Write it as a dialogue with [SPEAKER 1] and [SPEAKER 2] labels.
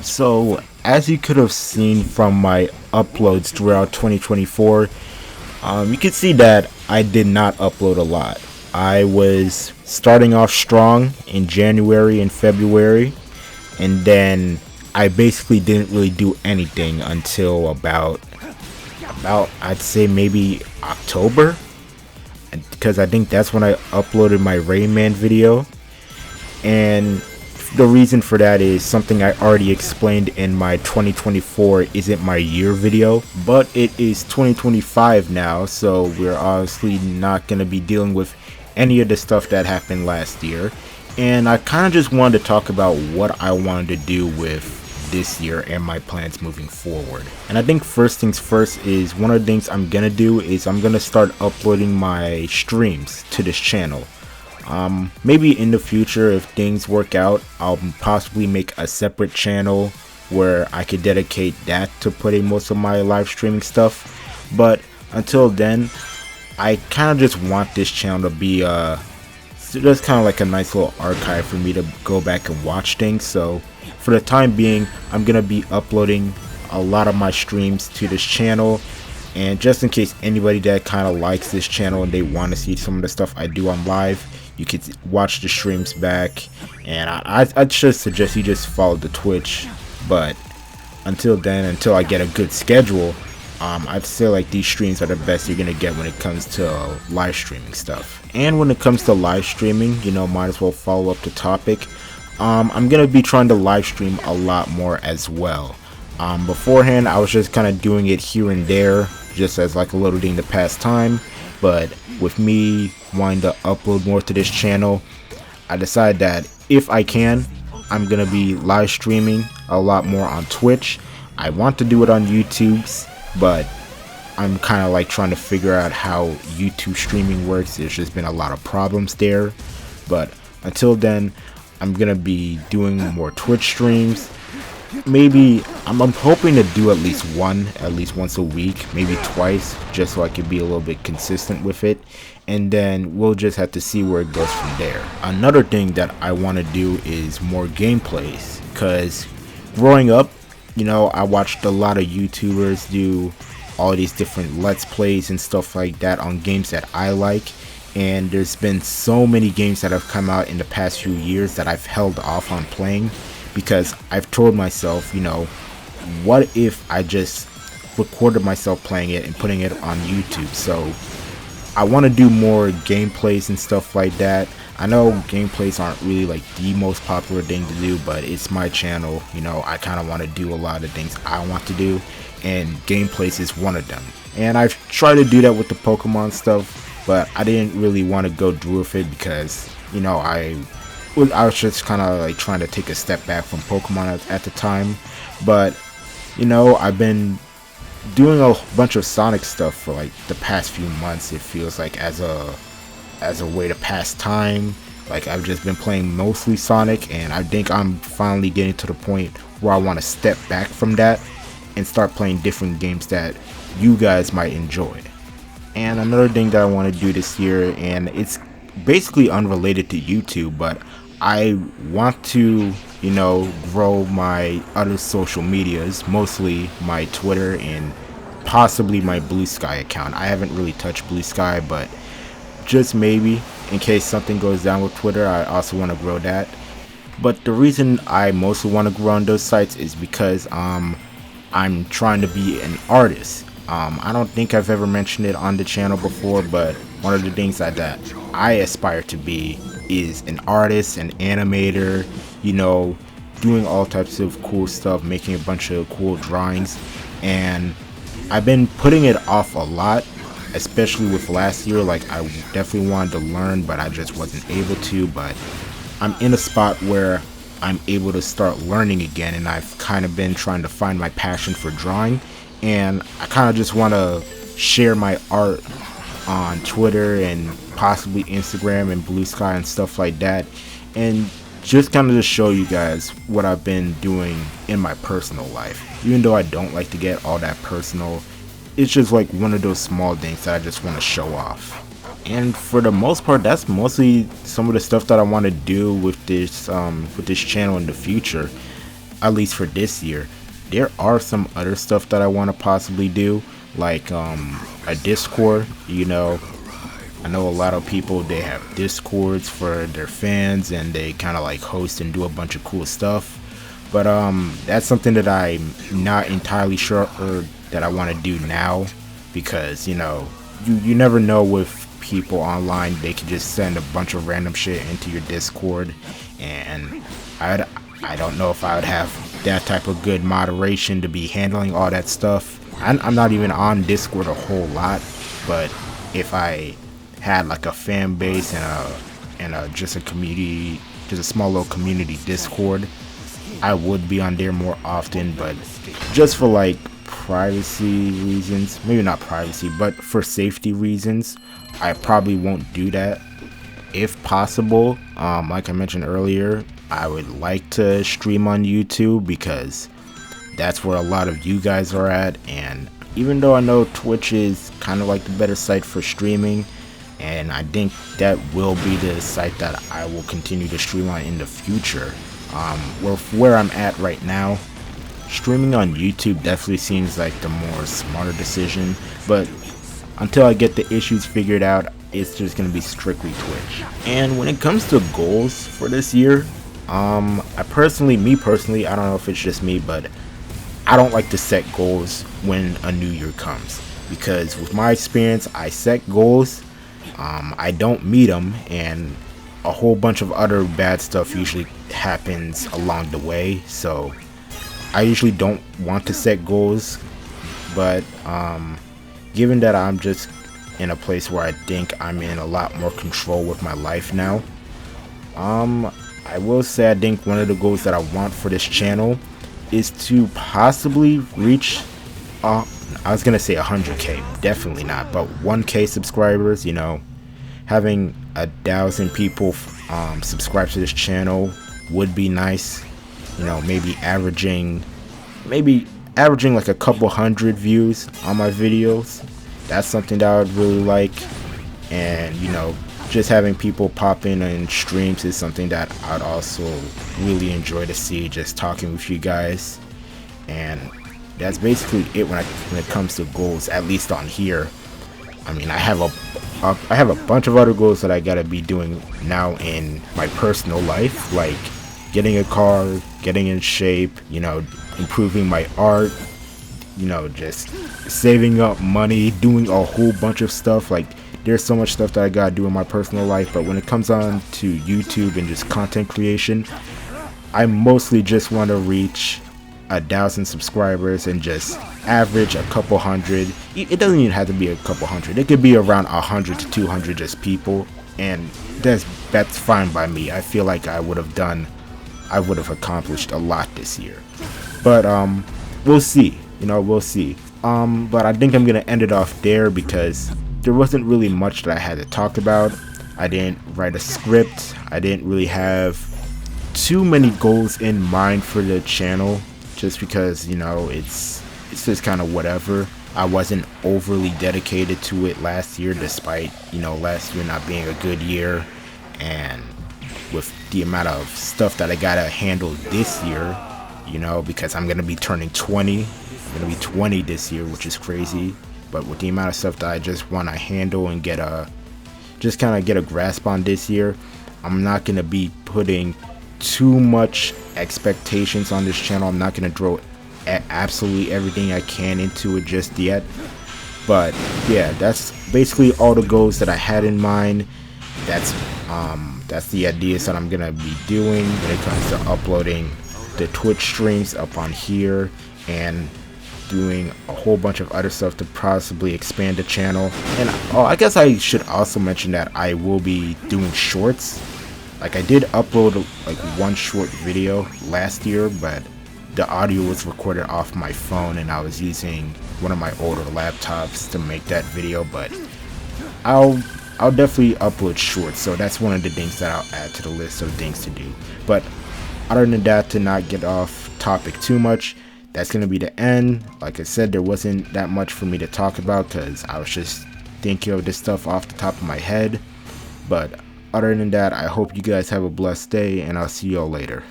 [SPEAKER 1] So, as you could have seen from my uploads throughout 2024, you can see that I did not upload a lot. I was starting off strong in January and February, and then I basically didn't really do anything until about I'd say maybe October, because I think that's when I uploaded my Rayman video. And the reason for that is something I already explained in my 2024 isn't my year video, but it is 2025 now, so we're obviously not going to be dealing with any of the stuff that happened last year. And I kind of just wanted to talk about what I wanted to do with this year and my plans moving forward. And I think first things first is one of the things I'm gonna do is I'm gonna start uploading my streams to this channel. Maybe in the future, if things work out, I'll possibly make a separate channel where I could dedicate that to putting most of my live streaming stuff. But until then, I kind of just want this channel to be just kind of like a nice little archive for me to go back and watch things. So for the time being, I'm gonna be uploading a lot of my streams to this channel, and just in case anybody that kind of likes this channel and they want to see some of the stuff I do on live, you could watch the streams back. And I just suggest you just follow the Twitch. But until then, until I get a good schedule, I'd say like these streams are the best you're gonna get when it comes to live streaming stuff. And when it comes to live streaming, you know, might as well follow up the topic. I'm gonna be trying to live stream a lot more as well. Beforehand, I was just kind of doing it here and there, just as like a little thing to pass time. But with me wanting to upload more to this channel, I decided that if I can, I'm gonna be live streaming a lot more on Twitch. I want to do it on YouTube's, but I'm kind of like trying to figure out how YouTube streaming works. There's just been a lot of problems there. But until then, I'm gonna be doing more Twitch streams. Maybe I'm hoping to do at least once a week, maybe twice, just so I can be a little bit consistent with it. And then we'll just have to see where it goes from there. Another thing that I want to do is more gameplays, because growing up, you know, I watched a lot of YouTubers do all these different Let's Plays and stuff like that on games that I like. And there's been so many games that have come out in the past few years that I've held off on playing, because I've told myself, you know, what if I just recorded myself playing it and putting it on YouTube? So I want to do more gameplays and stuff like that. I know gameplays aren't really like the most popular thing to do, but it's my channel. You know, I kind of want to do a lot of things I want to do, and gameplays is one of them. And I've tried to do that with the Pokemon stuff, but I didn't really want to go through with it because, you know, I was just kind of like trying to take a step back from Pokemon at the time. But, you know, I've been doing a bunch of Sonic stuff for like the past few months. It feels like as a way to pass time. Like, I've just been playing mostly Sonic, and I think I'm finally getting to the point where I want to step back from that and start playing different games that you guys might enjoy. And another thing that I want to do this year, and it's basically unrelated to YouTube, but I want to, you know, grow my other social medias, mostly my Twitter and possibly my Blue Sky account. I haven't really touched Blue Sky, but just maybe in case something goes down with Twitter, I also want to grow that. But the reason I mostly want to grow on those sites is because I'm trying to be an artist. I don't think I've ever mentioned it on the channel before, but one of the things that I aspire to be is an artist, an animator, you know, doing all types of cool stuff, making a bunch of cool drawings. And I've been putting it off a lot, especially with last year. Like, I definitely wanted to learn, but I just wasn't able to. But I'm in a spot where I'm able to start learning again, and I've kind of been trying to find my passion for drawing. And I kind of just want to share my art on Twitter and possibly Instagram and Blue Sky and stuff like that, and just kind of to show you guys what I've been doing in my personal life. Even though I don't like to get all that personal, it's just like one of those small things that I just want to show off. And for the most part, that's mostly some of the stuff that I want to do with this channel in the future. at least for this year. There are some other stuff that I want to possibly do, like a Discord. I know a lot of people, they have Discords for their fans, and they kind of like host and do a bunch of cool stuff. But that's something that I'm not entirely sure or that I want to do now, because you never know with people online. They could just send a bunch of random shit into your Discord, and I don't know if I would have that type of good moderation to be handling all that stuff. I'm not even on Discord a whole lot, but if I had like a fan base and a just a community, just a small little community Discord, I would be on there more often. But just for like privacy reasons, maybe not privacy, but for safety reasons, I probably won't do that. If possible, like I mentioned earlier, I would like to stream on YouTube, because that's where a lot of you guys are at. And even though I know Twitch is kind of like the better site for streaming, and I think that will be the site that I will continue to stream on in the future, where I'm at right now, streaming on YouTube definitely seems like the more smarter decision. But until I get the issues figured out, it's just going to be strictly Twitch. And when it comes to goals for this year, me personally, I don't know if it's just me, but I don't like to set goals when a new year comes, because with my experience, I set goals, I don't meet them, and a whole bunch of other bad stuff usually happens along the way. So I usually don't want to set goals. But given that I'm just in a place where I think I'm in a lot more control with my life now, I will say I think one of the goals that I want for this channel is to possibly reach, I was gonna say 100k, definitely not, but 1k subscribers. Having 1,000 people subscribe to this channel would be nice. Maybe averaging like a couple hundred views on my videos. That's something that I would really like. And just having people pop in streams is something that I'd also really enjoy to see, just talking with you guys. And that's basically it when it comes to goals, at least on here. I mean, I have a bunch of other goals that I gotta be doing now in my personal life, like getting a car, getting in shape, improving my art, just saving up money, doing a whole bunch of stuff. Like, there's so much stuff that I gotta do in my personal life. But when it comes on to YouTube and just content creation, I mostly just want to reach 1,000 subscribers and just average a couple hundred. It doesn't even have to be a couple hundred. It could be around 100 to 200 just people, and that's fine by me. I feel like I would have accomplished a lot this year. But we'll see. We'll see. But I think I'm gonna end it off there, because there wasn't really much that I had to talk about. I didn't write a script. I didn't really have too many goals in mind for the channel, just because it's just kind of whatever. I wasn't overly dedicated to it last year, despite last year not being a good year, and with the amount of stuff that I gotta handle this year, because I'm gonna be turning 20. I'm gonna be 20 this year, which is crazy. But with the amount of stuff that I just want to handle and get a grasp on this year, I'm not gonna be putting too much expectations on this channel. I'm not gonna throw absolutely everything I can into it just yet. But yeah, that's basically all the goals that I had in mind. That's the ideas that I'm gonna be doing when it comes to uploading the Twitch streams up on here, and doing a whole bunch of other stuff to possibly expand the channel. And I guess I should also mention that I will be doing shorts. Like, I did upload like one short video last year, but the audio was recorded off my phone, and I was using one of my older laptops to make that video. But I'll definitely upload shorts, so that's one of the things that I'll add to the list of things to do. But other than that, to not get off topic too much, that's going to be the end. Like I said, there wasn't that much for me to talk about, because I was just thinking of this stuff off the top of my head. But other than that, I hope you guys have a blessed day, and I'll see y'all later.